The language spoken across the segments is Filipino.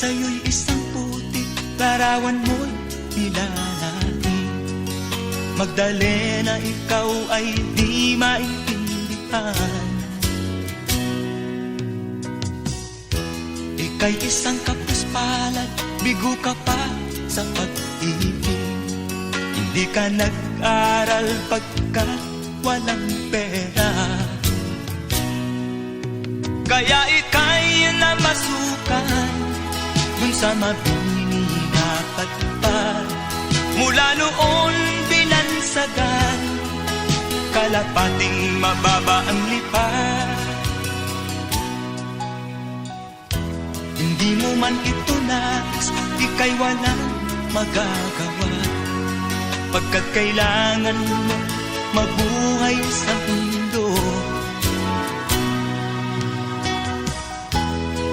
sa'yo'y isang putik, larawan mo'y nilalaki. Magdalena, ikaw ay di maintindihan. Ika'y isang kapuspalad, bigo ka pa sa pag-ibig. Hindi ka nag-aral pagkat walang pera. Kaya ika'y namasukan dun sa mabininapat pa. Mula noon binansagan, kalapating mababa ang lipat. Hindi mo man ito nais, ika'y walang magagawa, pagkat kailangan mo mabuhay sa mundo.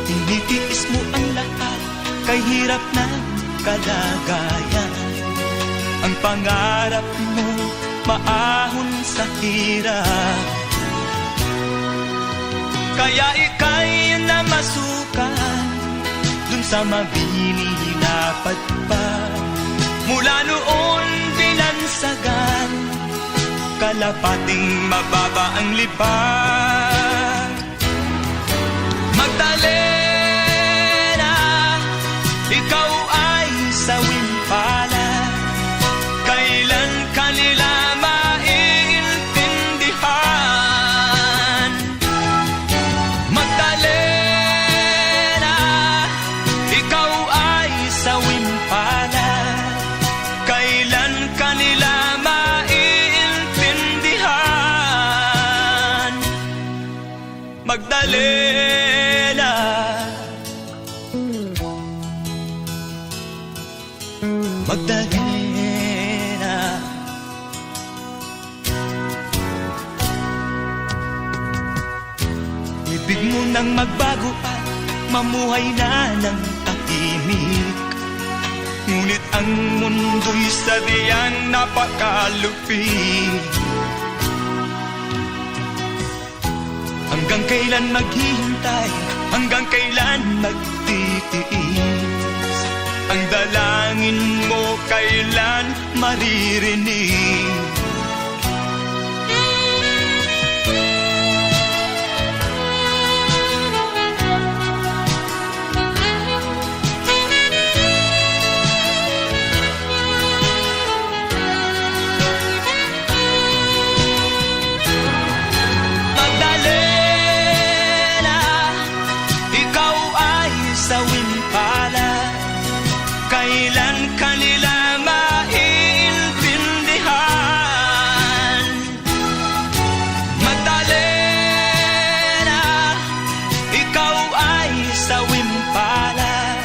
Tinitiis mo ang lahat, kay hirap na kalagayan. Ang pangarap mo maahon sa hirap. Kaya ika'y namasukan dun sa mabininapat pa. Mula noon binansagan, kalapating mababa ang lipat. Magdalena, ikaw ay sawing palad. Kailan kanila maiintindihan? Magdalena, ikaw ay sawing palad. Kailan kanila maiintindihan? Magdalena, Magdalena. Ibig mo nang magbago at mamuhay na ng tahimik. Ngunit ang mundo'y sadyang napakalupit. Hanggang kailan maghihintay? Hanggang kailan magtitiis? Ang dalangin mo kailan maririnig? Kailan kanila maiintindihan? Magdalena, ikaw ay sawing palad.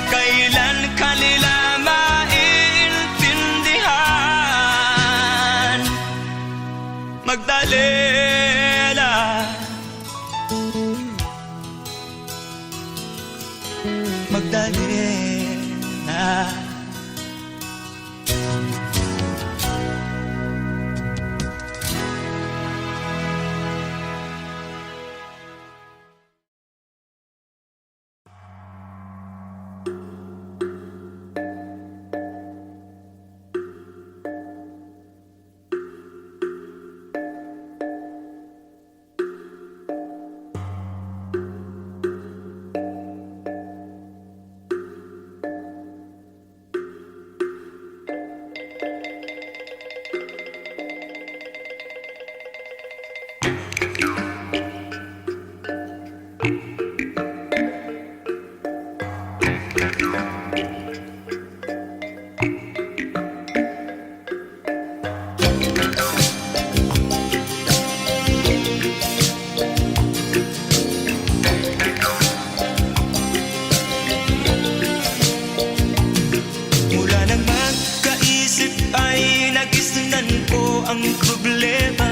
Kailan kanila maiintindihan? Magdalena, Magdalena. Ang problema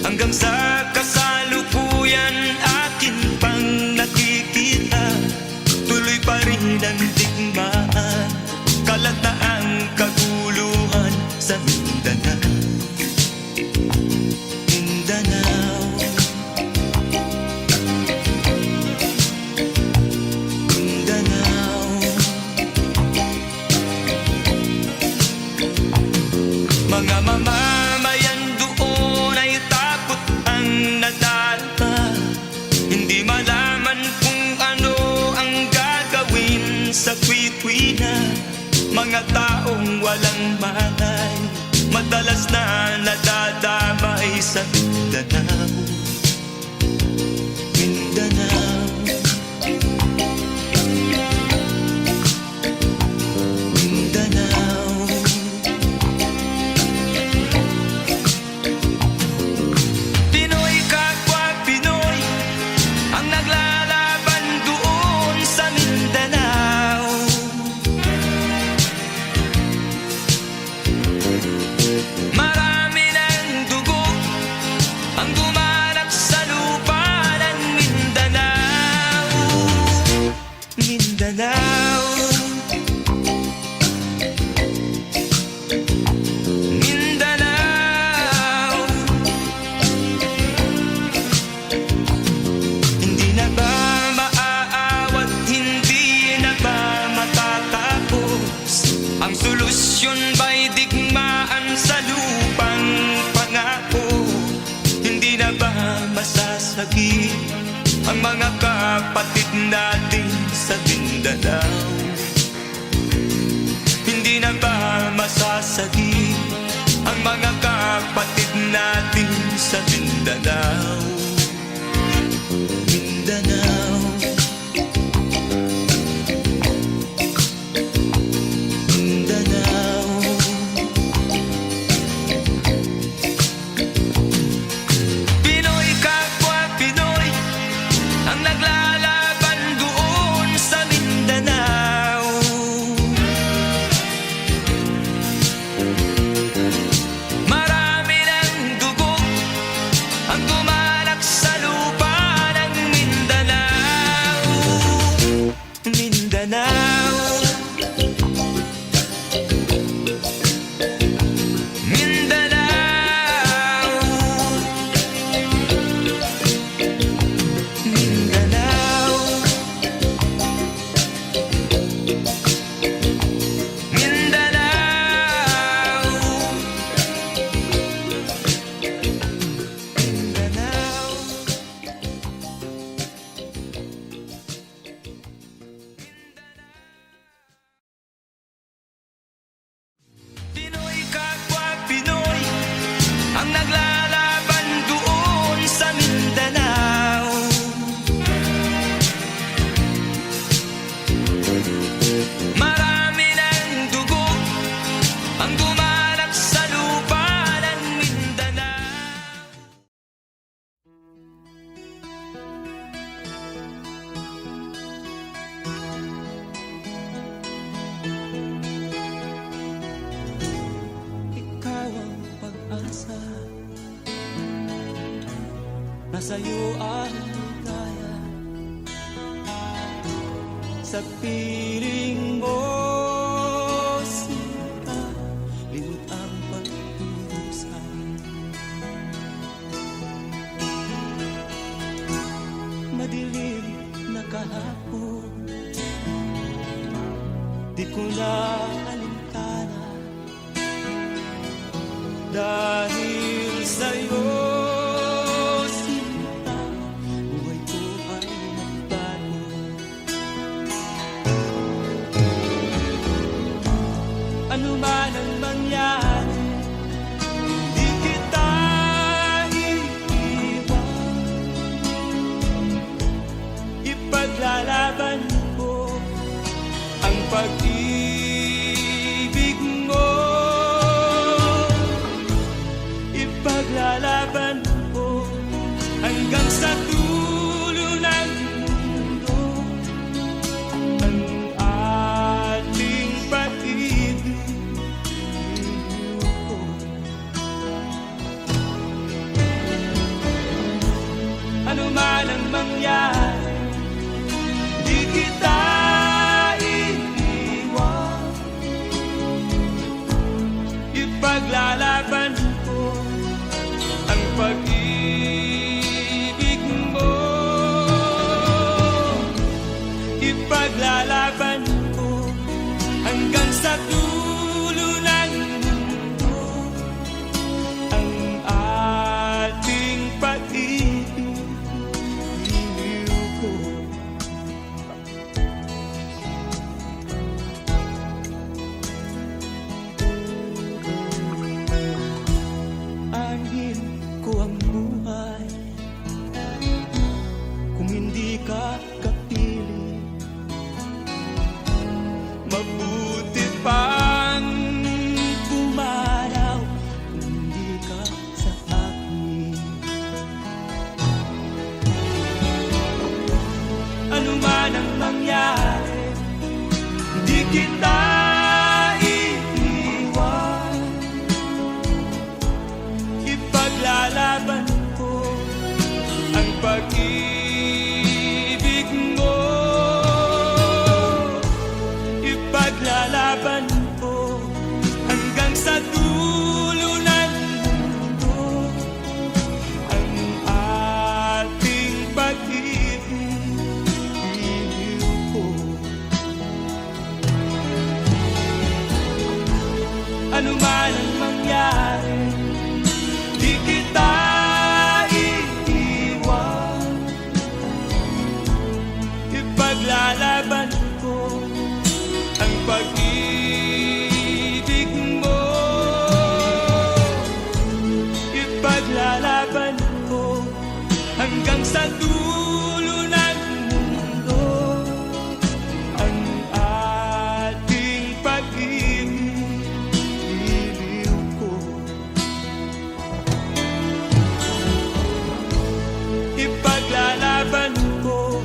hanggang sa kasalukuyan akin pang nakikita. Tuloy pa rin ang digmaan, kalataang kaguluhan sa Mindanao. Mindanao, Mindanao. Mga mamamayan doon ay takot ang nadalpa. Hindi malaman kung ano ang gagawin sa kwit-kwina. Mga taong walang malay, madalas na nadadamay sa Mindanao. Mindanao, Mindanao. Pinoy kapwa Pinoy ang naglalaban doon sa Mindanao. Marami ng dugo ang dumarap sa lupa ng Mindanao. Mindanao, Mindanao. Hindi na ba maaawat, hindi na ba matatapos? Ang solusyon ba'y digmaan sa lupang pangako? Hindi na ba masasagi ang mga kapatid natin sa Mindanao? Hindi na ba masasagi ang mga kapatid natin sa Mindanao? Mindanao, Mindanao. Pinoy kapwa Pinoy ang naglalaban doon sa Mindanao. Marami ng dugo ang tumalak sa lupa ng Mindanao. Mindanao, Mindanao, Mindanao, Mindanao, Mindanao. Pinoy kapwa Pinoy ang naglalaban doon sa Mindanao. Marami ng dugo ang dumalak sa lupa ng Mindanao. Ikaw ang pag-asa, nasa'yo ang ligaya. Sa piling mo, sinta, limot ang pagdurusa. Madilim na kahapon, di ko na alintana. Dahil sa'yo, sinta, buhay ko ay nagbago. Ano man ang mangyari, di kita iiwan. Ipaglalaban ko ang pag-ibig mo. Ipaglalaban ko hanggang sa dulo ng mundo ang ating pag-ibig. Ano man ang mangyari, di kita iiwan. Ipaglalaban ko ang pag-ibig mo. Ipaglalaban ko hanggang sa dulo ng mundo kita iiwan. Ipaglalaban ko ang pag-ibig mo. Ipaglalaban ko hanggang sa dulo ng mundo ang ating pag-ibig. Iliw ko. Ano man ang mangyari, di kita iiwan. Ipaglalaban ko ang pag-ibig mo. Ipaglalaban ko hanggang sa dulo ng mundo ang ating pag-ibig. Iliw ko. Ipaglalaban ko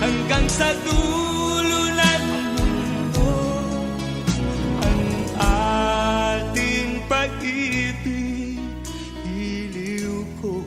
hanggang sa dulo ng mundo ang ating pag-ibig. Iliw ko.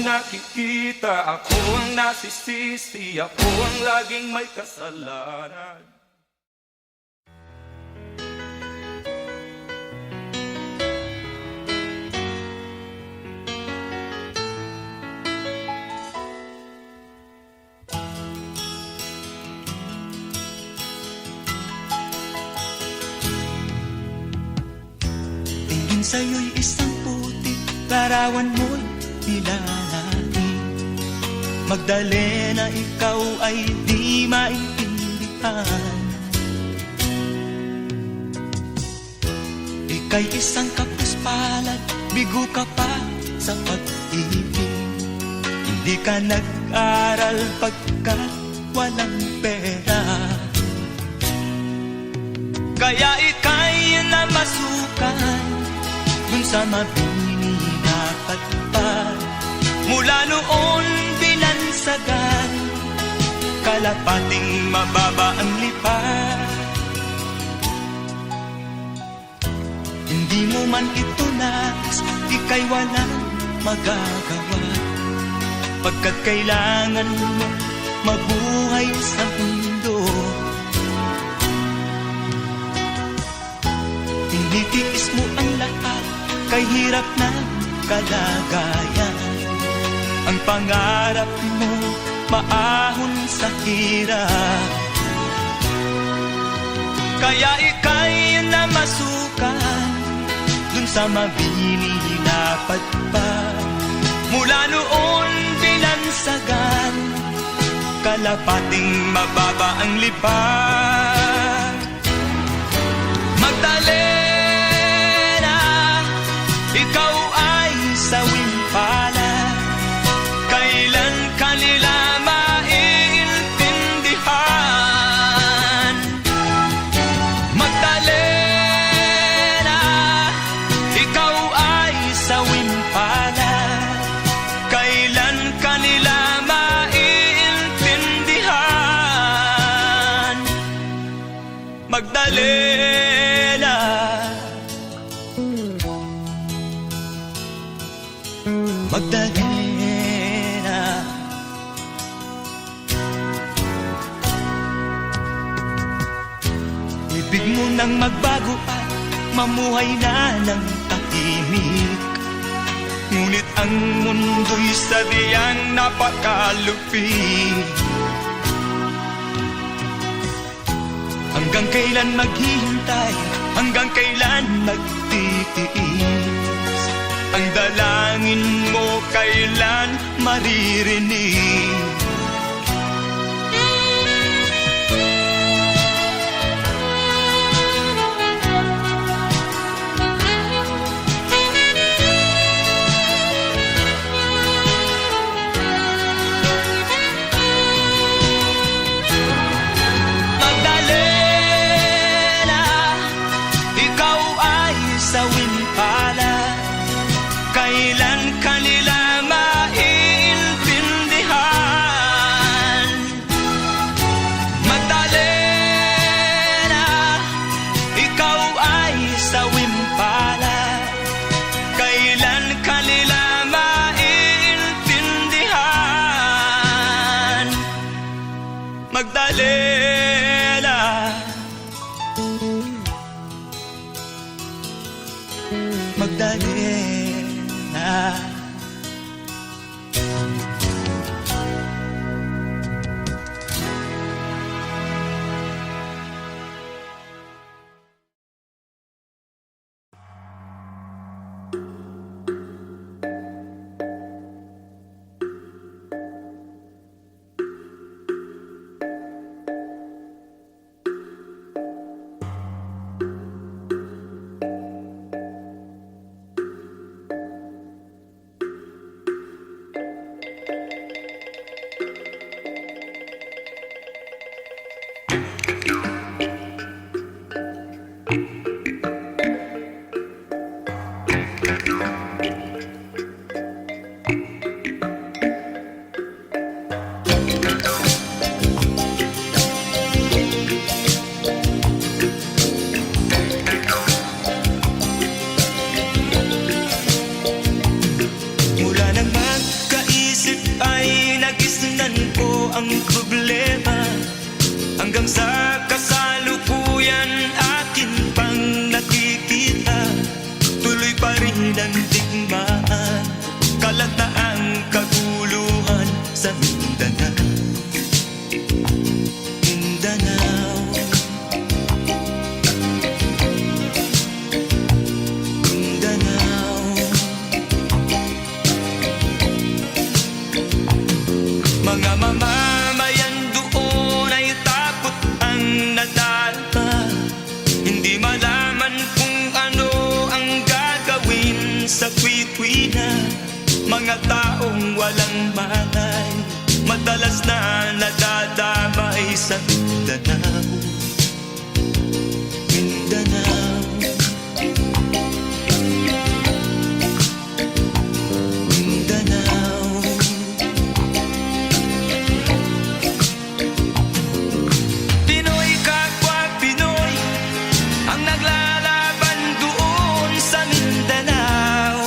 nakikita, ako ang nasisisi, ako ang laging may kasalanan. Tingin sa'yo'y isang putik, larawan mo'y nilalaki. Magdalena, ikaw ay di maintindihan. Ika'y isang kapuspalad, bigo ka pa sa pag-ibig. Hindi ka nag-aral pagkat walang pera. Kaya ika'y namasukan dun sa mabini na patpad. Mula noon binansagan, kalapating mababa ang lipad. Hindi mo man ito nais, ika'y walang magagawa, pagkat kailangan mo mabuhay sa mundo. Tinitiis mo ang lahat, kay hirap na kalagayan. Ang pangarap mo maahon sa hirap. Kaya ika'y namasukan dun sa mabini na patpad. Mula noon binansagan, kalapating mababa ang lipad. Magdalena, ikaw ay sawing palad. Kailan kanila maiintindihan? Magdalena, ikaw ay sawing palad. Kailan kanila maiintindihan? Magdalena, Magdalena, ibig mo nang magbago at mamuhay na ng tahimik. ngunit ang mundo'y sadyang napakalupit. Hanggang kailan maghihintay, hanggang kailan magtitiis? Ang dalangin mo kailan maririnig? Magdalena, ikaw ay sawing palad. Kailan kanila maiintindihan? Magdalena, ikaw ay sawing palad. Kailan kanila maiintindihan? Magdalena, Magdalena, mula nang magkaisip ay nagisnan ko ang problema. Hanggang sa kasalukuyan akin pang nakikita, tuloy pa rin ang digmaan, kalataang kaguluhan sa Mindanao. Mindanao, Mindanao. Mga mamamayan doon ay takot ang nadalpa. Hindi malaman kung ano ang gagawin sa kwit-kwina. Mga taong walang malay, madalas na nadadama sa Mindanao, Mindanao, Mindanao. Pinoy kapwa Pinoy ang naglalaban doon sa Mindanao.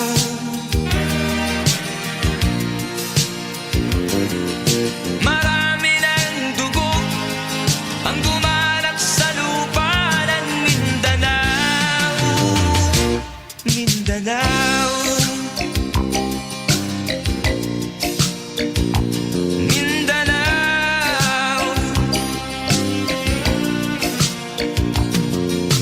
Marami ng dugo ang dumalak sa lupa ng Mindanao, Mindanao, Mindanao.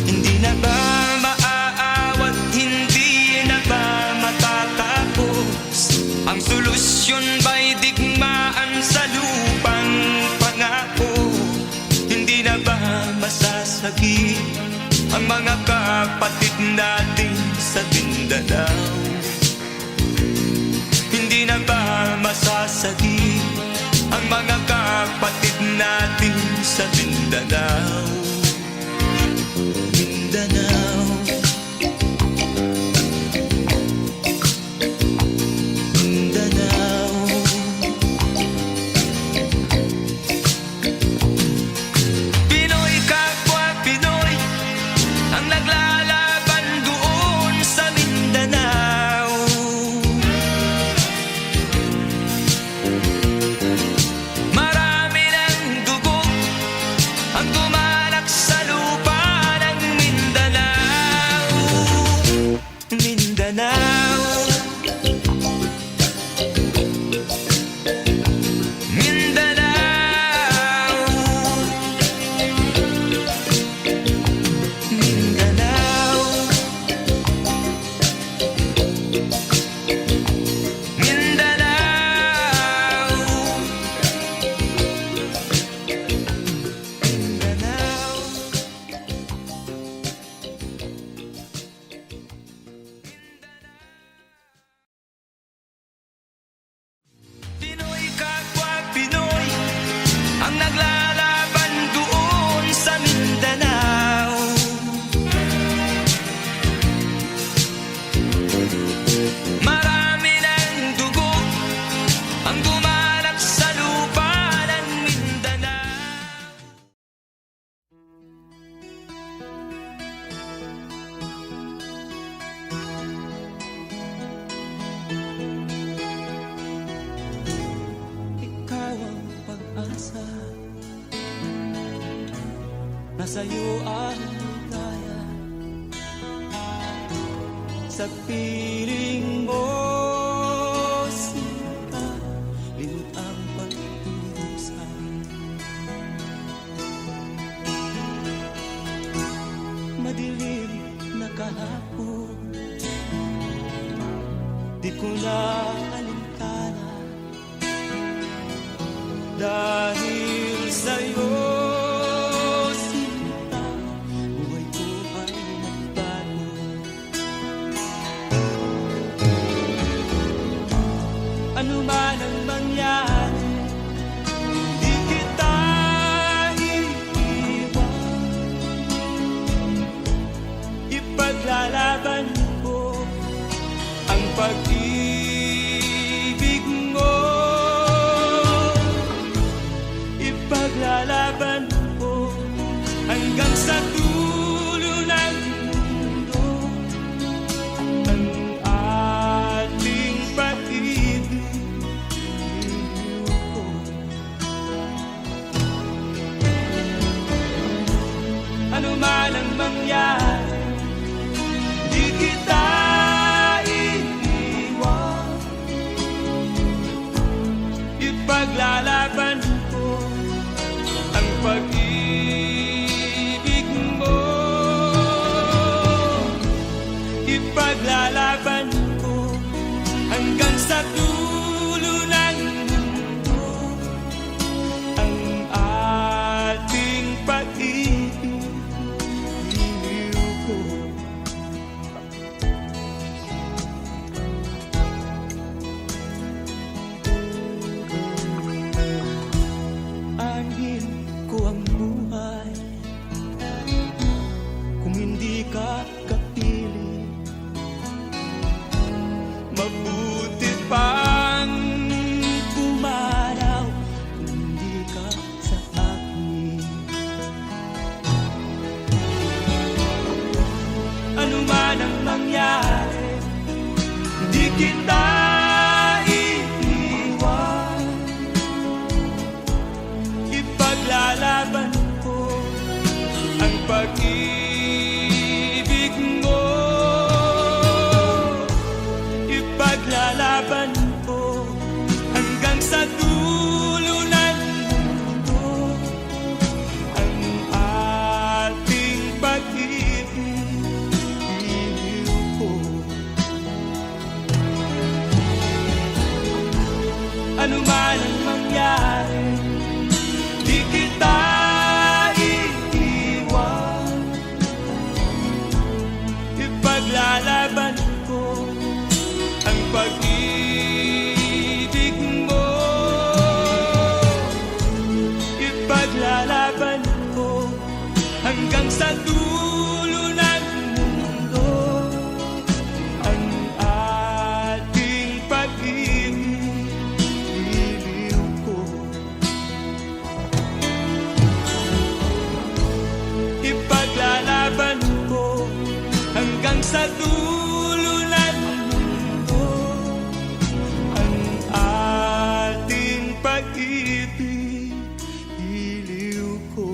Hindi na ba maaawat, hindi na ba matatapos? Ang solusyon ba'y digmaan sa lupang pangako? Hindi na ba masasagi ang mga kapatid natin sa Mindanao? Hindi na ba masasagi ang mga kapatid natin sa Mindanao, Mindanao, Mindanao. Pinoy kapwa Pinoy ang naglalaban doon sa Mindanao. Marami ng dugo ang dumalak sa lupa ng Mindanao, Mindanao, Mindanao, Mindanao, Pinoy kapwa Pinoy ang naglalaban doon sa Mindanao. Marami ng dugo ang dumalak sa lupa ng Mindanao. Ikaw ang pag-asa, nasa'yo ang ligaya. Sa piling mo, sinta, limot ang pagdurusa. Madilim na kahapon, di ko na alintana. Dahil sa'yo, sinta, buhay ko ay nagbago. Ano man ang mangyari, di kita iiwan. Ipaglalaban ko ang pag-ibig mo. Ipaglalaban ko hanggang sa dulo ng mundo ang ating pag-ibig. Ano man ang mangyari, di kita iiwan. Ipaglalaban ko ang pag-ibig mo. pag-ibig mo. Ipaglalaban ko hanggang sa dulo ng mundo ang ating pag-ibig. Iliw ko. Ano man ang mangyari, di kita iiwan. Ipaglalaban ko ang pag-ibig mo. Ipaglalaban ko hanggang sa dulo ng mundo ang ating pag-ibig. Iliw ko. Ipaglalaban ko hanggang sa dulo ng mundo ang ating pag-ibig. Iliw ko.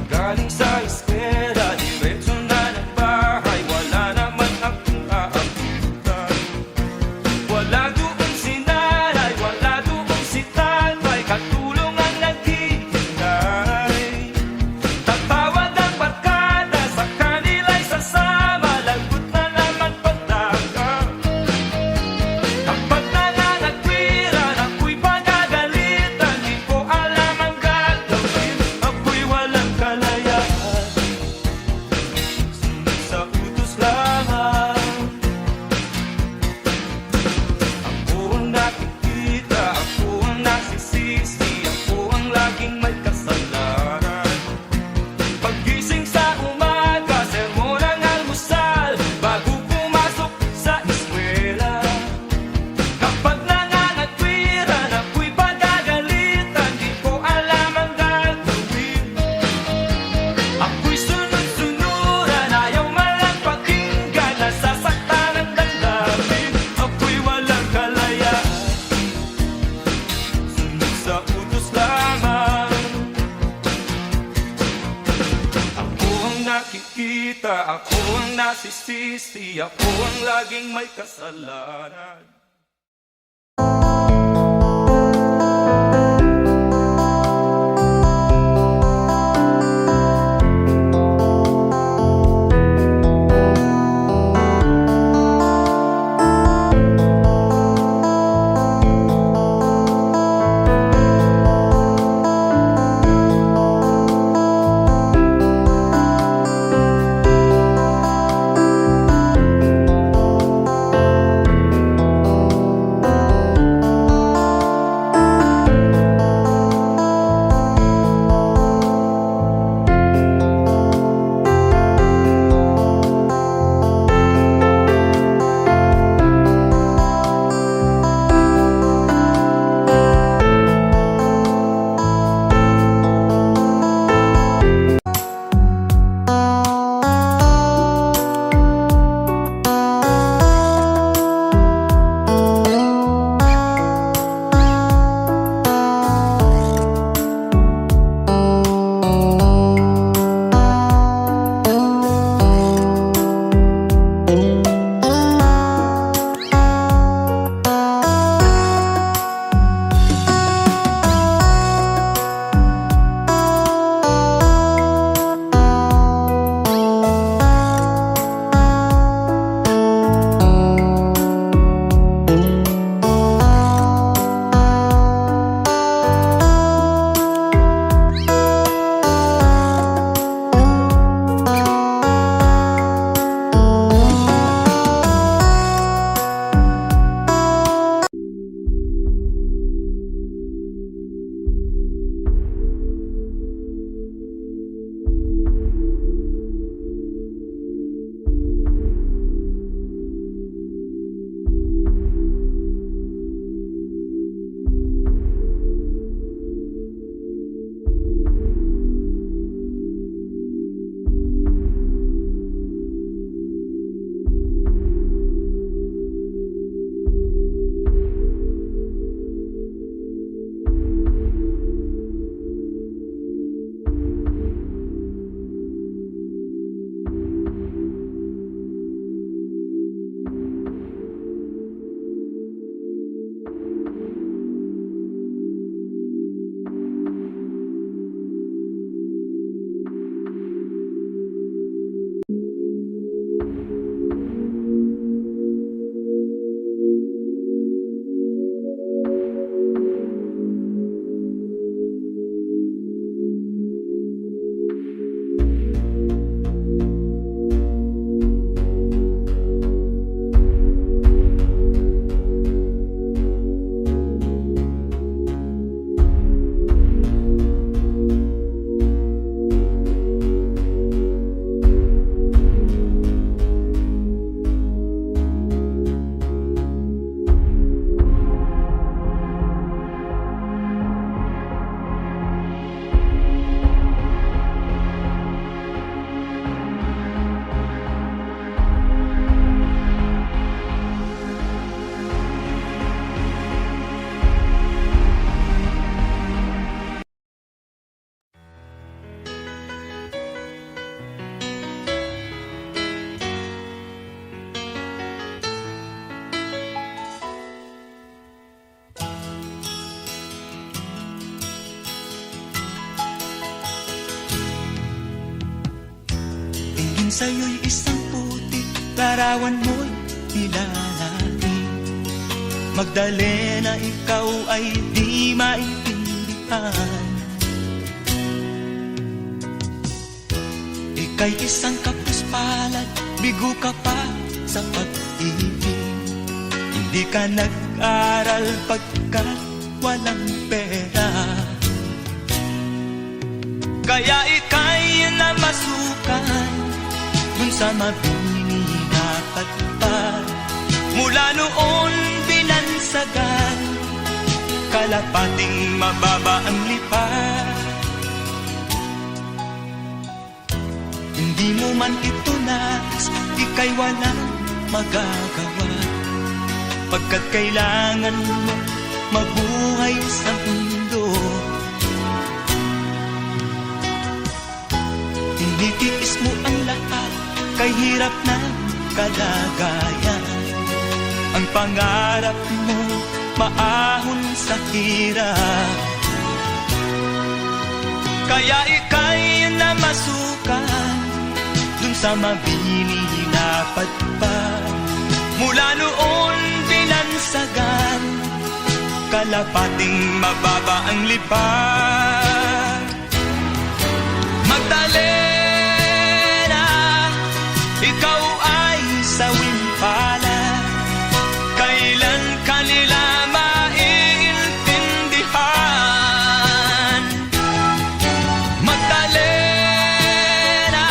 Galing sa eskwela, diretso na ng bahay. Wala naman akong aabutan. Wala doon si nanay, wala doon si tatay. Katulong ang naghihintay. Tatawag ang barkada, sa kanila'y sasama. Lagot na naman pagdaga. Kapag nanganagwiran, ako'y pagagalitan. Di ko alam ang gagawin, ako'y walang kalayaan. Sunod sa utos lamang. Ako ang nakikita, ako ang nasisisi, ako ang laging may kasalanan. Paggising sa umaga, sermon ang almusal, bago pumasok sa eskwela. Kapag nangangatwiran, ako'y pagagalitan. Di ko alam ang gagawin, ako'y sunod-sunuran. Ayaw malang pakinggan, nasasaktan ang damdamin. Ako'y walang kalayaan. Sunod sa utos lamang. Ako ang nakikita, ako ang nasisisi, ako ang laging may kasalanan. Nang sa'yo'y isang putik, larawan mo'y nilalaki. Magdalena, ikaw ay di maintindihan. Ika'y isang kapuspalad, bigo ka pa sa pag-ibig. Hindi ka nag-aral pagkat walang pera. Kaya ika'y namasukan dun sa mabininapat pa. Mula noon binansagan, kalapating mababa ang lipat. Hindi mo man ito nais, ika'y walang magagawa, pagkat kailangan mo mabuhay sa mundo. Tinitiis mo ang lahat, kay hirap na kalagayan. Ang pangarap mo, maahon sa hirap. Kaya ika'y namasukan dun sa mabininapat pa. Mula noon binansagan, kalapating mababa ang lipat. Magdalena, ikaw ay sawing palad. Kailan kanila maiintindihan? Magdalena,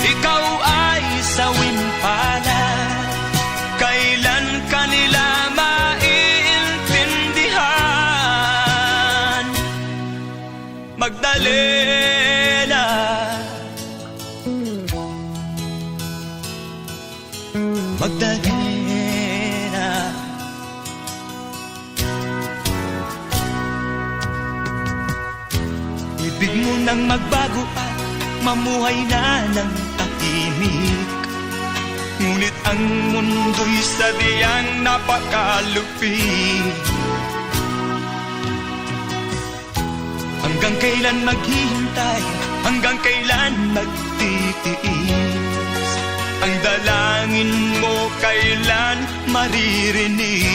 ikaw ay sawing palad. Kailan kanila maiintindihan? Magdalena, Magdalena. Ibig mo nang magbago at mamuhay na ng tahimik. Ngunit ang mundo'y sadyang napakalupit. Hanggang kailan maghihintay? Hanggang kailan magtitiis? Ang dalangin mo kailan maririnig?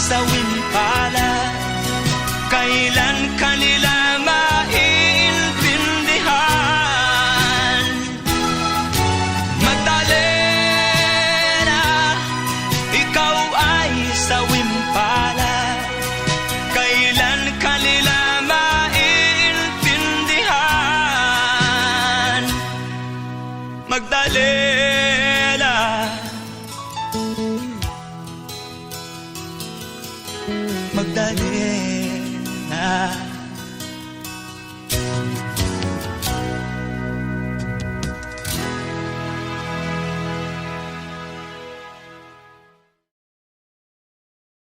Sawing palad, kailan kanila maiintindihan? Magdalena, ikaw ay sawing palad, kailan kanila maiintindihan? Magdalena, Magdalena.